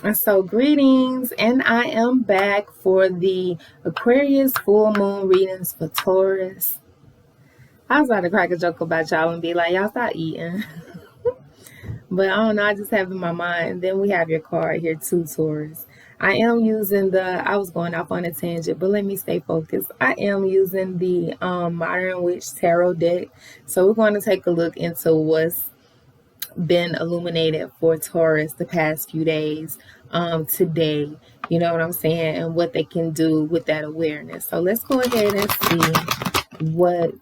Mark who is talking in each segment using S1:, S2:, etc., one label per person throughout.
S1: And so greetings, and I am back for the Aquarius full moon readings for Taurus. I was about to crack a joke about y'all and be like, y'all stop eating. But I don't know, I just have in my mind. Then we have your card here too, Taurus. I am using I was going off on a tangent, but let me stay focused. I am using the Modern Witch Tarot deck. So we're going to take a look into what's been illuminated for Taurus the past few days, today, you know what I'm saying, and what they can do with that awareness. So let's go ahead and see what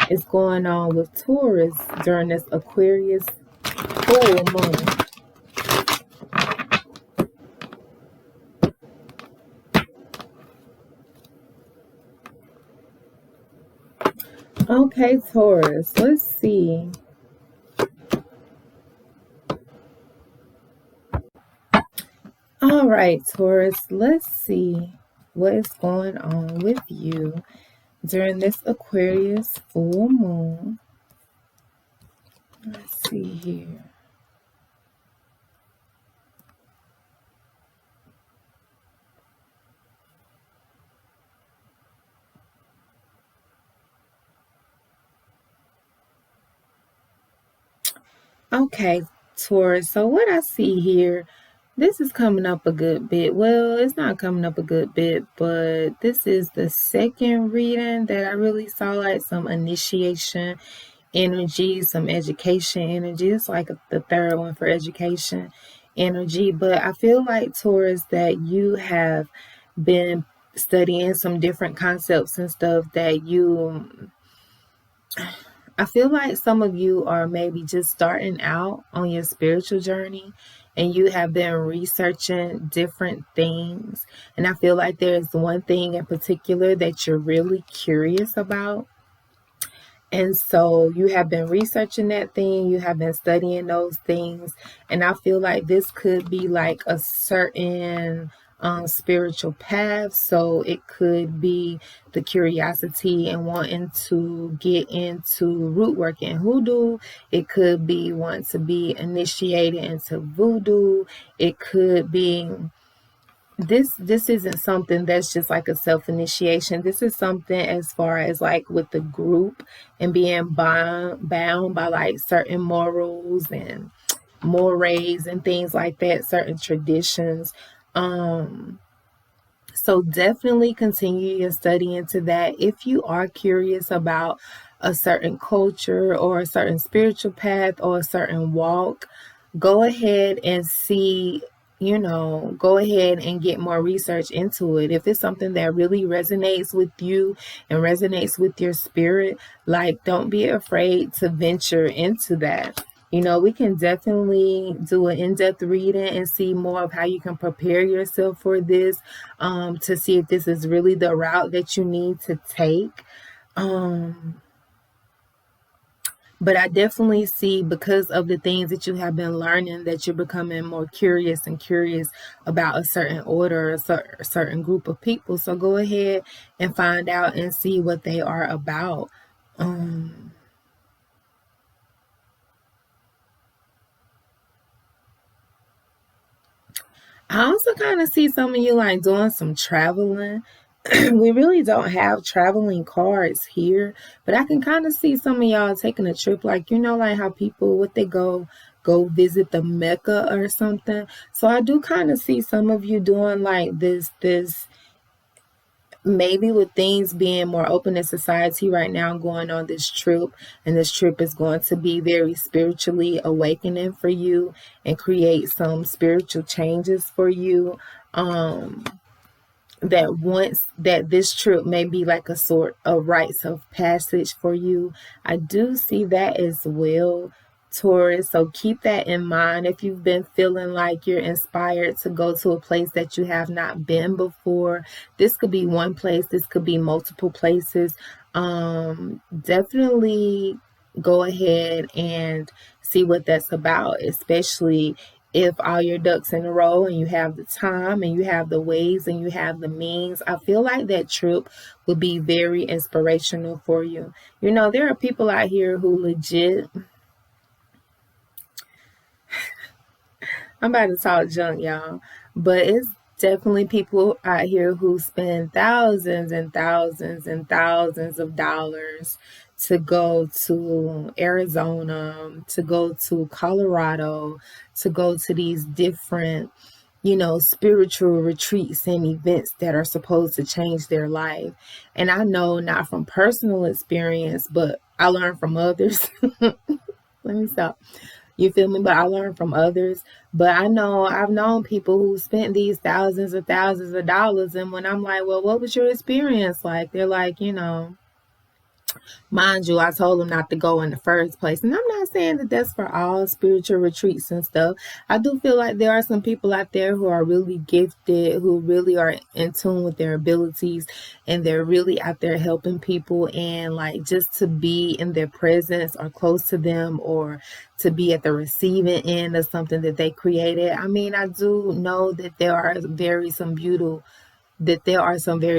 S1: is going on with Taurus during this Aquarius full moon. Okay, Taurus, let's see. All right, Taurus, let's see what is going on with you during this Aquarius full moon. Let's see here. Okay, Taurus, so what I see here, this is coming up a good bit. Well, it's not coming up a good bit, but this is the second reading that I really saw like some initiation energy, some education energy. It's like the third one for education energy. But I feel like, Taurus, that you have been studying some different concepts and stuff that I feel like some of you are maybe just starting out on your spiritual journey and you have been researching different things. And I feel like there's one thing in particular that you're really curious about. And so you have been researching that thing, you have been studying those things. And I feel like this could be like a certain spiritual path. So it could be the curiosity and wanting to get into rootwork and hoodoo. It could be wanting to be initiated into voodoo. It could be this isn't something that's just like a self-initiation. This is something as far as like with the group and being bound by like certain morals and mores and things like that, certain traditions. So definitely continue your study into that. If you are curious about a certain culture or a certain spiritual path or a certain walk, go ahead and see, go ahead and get more research into it. If it's something that really resonates with you and resonates with your spirit, like don't be afraid to venture into that. We can definitely do an in-depth reading and see more of how you can prepare yourself for this, to see if this is really the route that you need to take. But I definitely see, because of the things that you have been learning, that you're becoming more curious and curious about a certain order, a certain group of people. So go ahead and find out and see what they are about. I also kind of see some of you like doing some traveling. We really don't have traveling cards here, but I can kind of see some of y'all taking a trip, like like how people what they go visit the Mecca or something. So I do kind of see some of you doing like this maybe with things being more open in society right now, going on this trip, and this trip is going to be very spiritually awakening for you and create some spiritual changes for you. That once that this trip may be like a sort of rites of passage for you. I do see that as well, Taurus. So keep that in mind. If you've been feeling like you're inspired to go to a place that you have not been before, this could be one place, this could be multiple places. Definitely go ahead and see what that's about, especially if all your ducks in a row and you have the time and you have the ways and you have the means. I feel like that trip would be very inspirational for you. There are people out here who legit I'm about to talk junk, y'all. But it's definitely people out here who spend thousands and thousands and thousands of dollars to go to Arizona, to go to Colorado, to go to these different, spiritual retreats and events that are supposed to change their life. And I know not from personal experience, but I learned from others. Let me stop. You feel me? But I learned from others. But I know I've known people who spent these thousands and thousands of dollars. And when I'm like, well, what was your experience like? They're like, mind you, I told them not to go in the first place. And I'm not saying that that's for all spiritual retreats and stuff. I do feel like there are some people out there who are really gifted, who really are in tune with their abilities, and they're really out there helping people. And like just to be in their presence or close to them, or to be at the receiving end of something that they created. I mean, I do know that there are very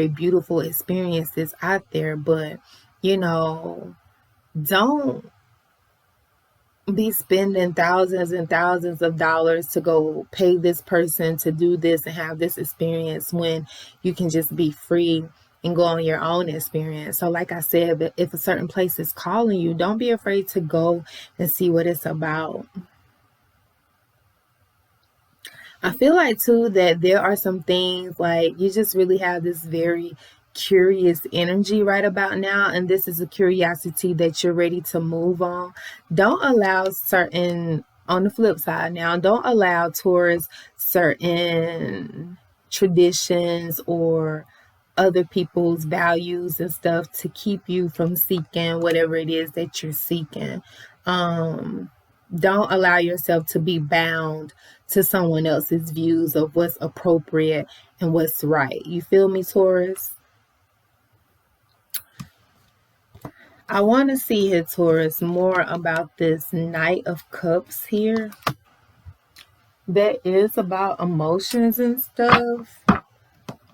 S1: beautiful experiences out there, but don't be spending thousands and thousands of dollars to go pay this person to do this and have this experience when you can just be free and go on your own experience. So like I said, if a certain place is calling you, don't be afraid to go and see what it's about. I feel like too that there are some things like you just really have this very curious energy right about now, and this is a curiosity that you're ready to move on. Don't allow certain, on the flip side now, don't allow towards certain traditions or other people's values and stuff to keep you from seeking whatever it is that you're seeking. Don't allow yourself to be bound to someone else's views of what's appropriate and what's right. You feel me, Taurus? I want to see here, Taurus, more about this Knight of Cups here. That is about emotions and stuff,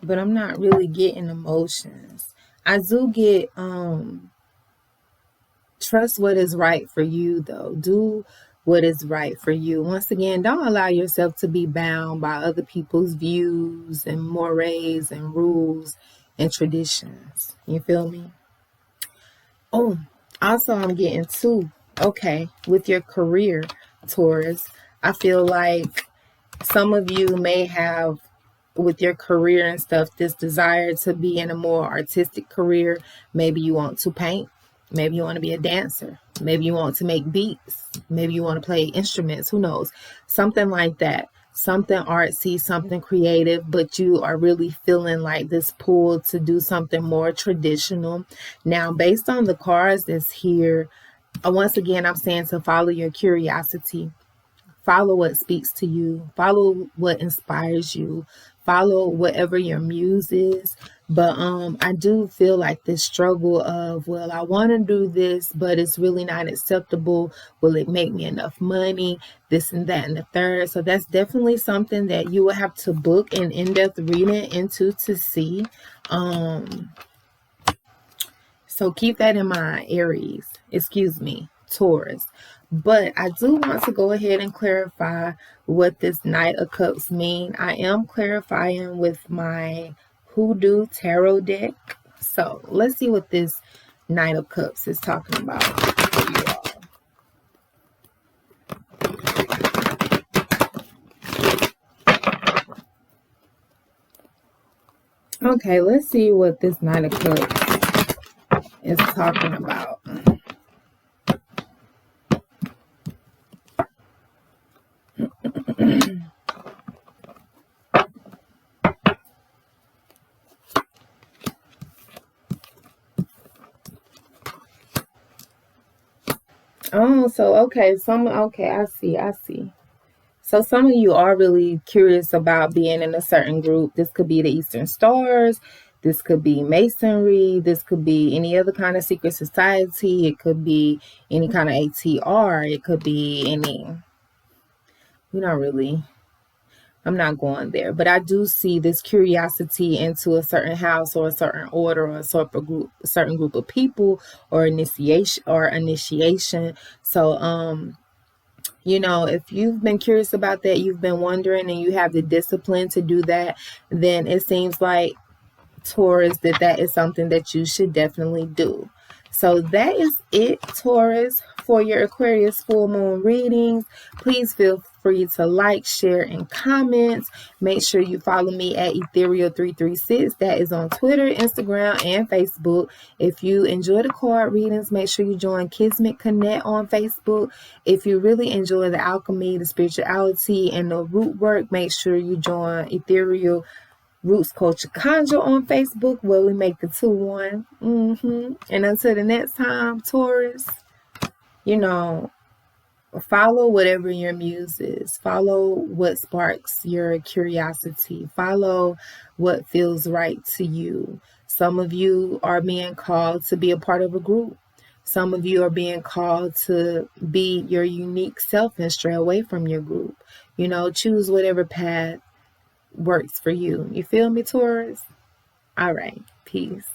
S1: but I'm not really getting emotions. I do get trust what is right for you, though. Do what is right for you. Once again, don't allow yourself to be bound by other people's views and mores and rules and traditions. You feel me? Oh, also I'm getting too, okay, with your career, Taurus, I feel like some of you may have, with your career and stuff, this desire to be in a more artistic career. Maybe you want to paint. Maybe you want to be a dancer. Maybe you want to make beats. Maybe you want to play instruments. Who knows? Something like that. Something artsy, something creative, but you are really feeling like this pull to do something more traditional. Now, based on the cards that's here, once again, I'm saying to follow your curiosity. Follow what speaks to you. Follow what inspires you. Follow whatever your muse is. But I do feel like this struggle of, well, I want to do this, but it's really not acceptable. Will it make me enough money? This and that and the third. So that's definitely something that you will have to book an in-depth reading into to see. So keep that in mind, Aries. Excuse me, Taurus. But I do want to go ahead and clarify what this Knight of Cups mean. I am clarifying with my Hoodoo Tarot deck. So let's see what this Knight of Cups is talking about for you all. Okay, let's see what this Knight of Cups is talking about. Oh, so okay, I see. So some of you are really curious about being in a certain group. This could be the Eastern Stars, this could be Masonry, this could be any other kind of secret society, it could be any kind of ATR, it could be any, I'm not going there, but I do see this curiosity into a certain house or a certain order or a certain group of people or initiation. So You know, if you've been curious about that, you've been wondering, and you have the discipline to do that, then it seems like, Taurus, that is something that you should definitely do. So that is it, Taurus, for your Aquarius full moon readings. Please feel free to like, share, and comment. Make sure you follow me at EtherReal336. That is on Twitter, Instagram, and Facebook. If you enjoy the card readings, make sure you join Kismet Konnect on Facebook. If you really enjoy the alchemy, the spirituality, and the root work, make sure you join EtherReal Roots Culture Conjure on Facebook, where we make the 2-1. And until the next time, Taurus, you know, follow whatever your muse is. Follow what sparks your curiosity. Follow what feels right to you. Some of you are being called to be a part of a group. Some of you are being called to be your unique self and stray away from your group. You know, choose whatever path works for you. You feel me, Taurus? All right. Peace.